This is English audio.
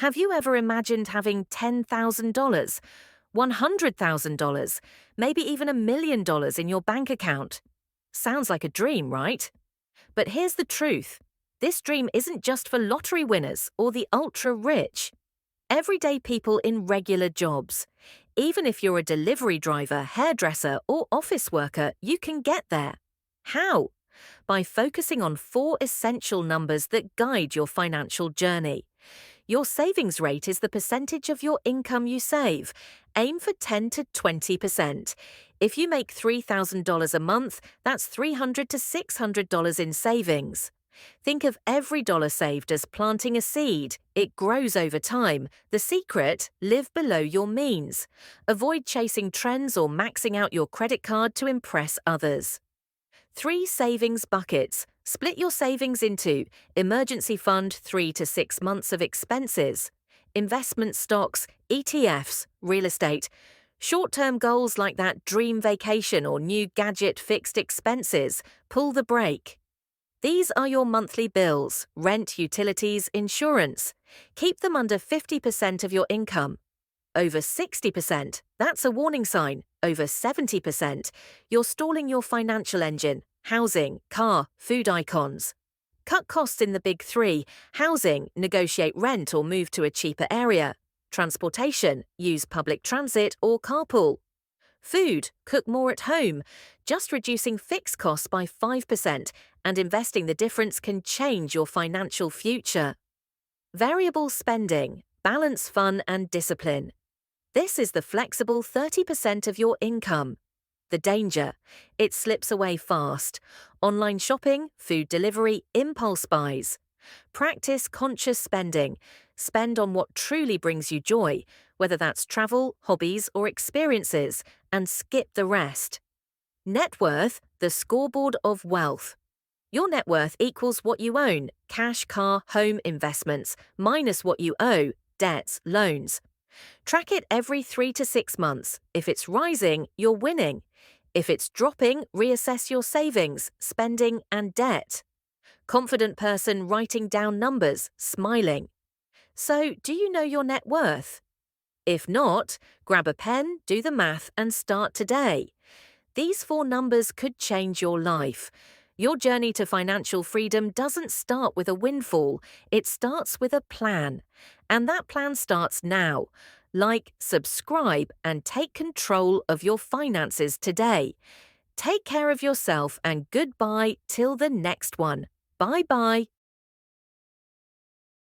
Have you ever imagined having $10,000, $100,000, maybe even $1 million in your bank account? Sounds like a dream, right? But here's the truth. This dream isn't just for lottery winners or the ultra rich. Everyday people in regular jobs. Even if you're a delivery driver, hairdresser, or office worker, you can get there. How? By focusing on four essential numbers that guide your financial journey. Your savings rate is the percentage of your income you save. Aim for 10 to 20%. If you make $3,000 a month, that's $300 to $600 in savings. Think of every dollar saved as planting a seed. It grows over time. The secret? Live below your means. Avoid chasing trends or maxing out your credit card to impress others. 3 savings buckets. Split your savings into emergency fund 3 to 6 months of expenses, investment stocks, ETFs, real estate, short-term goals like that dream vacation or new gadget fixed expenses, pull the brake. These are your monthly bills, rent, utilities, insurance. Keep them under 50% of your income. Over 60%, that's a warning sign. Over 70%, you're stalling your financial engine, housing, car, food icons. Cut costs in the big three. Housing, negotiate rent or move to a cheaper area. Transportation, use public transit or carpool. Food, cook more at home. Just reducing fixed costs by 5% and investing the difference can change your financial future. Variable spending, balance fun and discipline. This is the flexible 30% of your income. The danger: it slips away fast. Online shopping, food delivery, impulse buys. Practice conscious spending. Spend on what truly brings you joy, whether that's travel, hobbies, or experiences, and skip the rest. Net worth, the scoreboard of wealth. Your net worth equals what you own, cash, car, home, investments, minus what you owe, debts, loans. Track it every 3 to 6 months. If it's rising, you're winning. If it's dropping, reassess your savings, spending, and debt. Confident person writing down numbers, smiling. So, do you know your net worth? If not, grab a pen, do the math, and start today. These 4 numbers could change your life. Your journey to financial freedom doesn't start with a windfall, it starts with a plan. And that plan starts now. Like, subscribe, and take control of your finances today. Take care of yourself and goodbye till the next one. Bye-bye.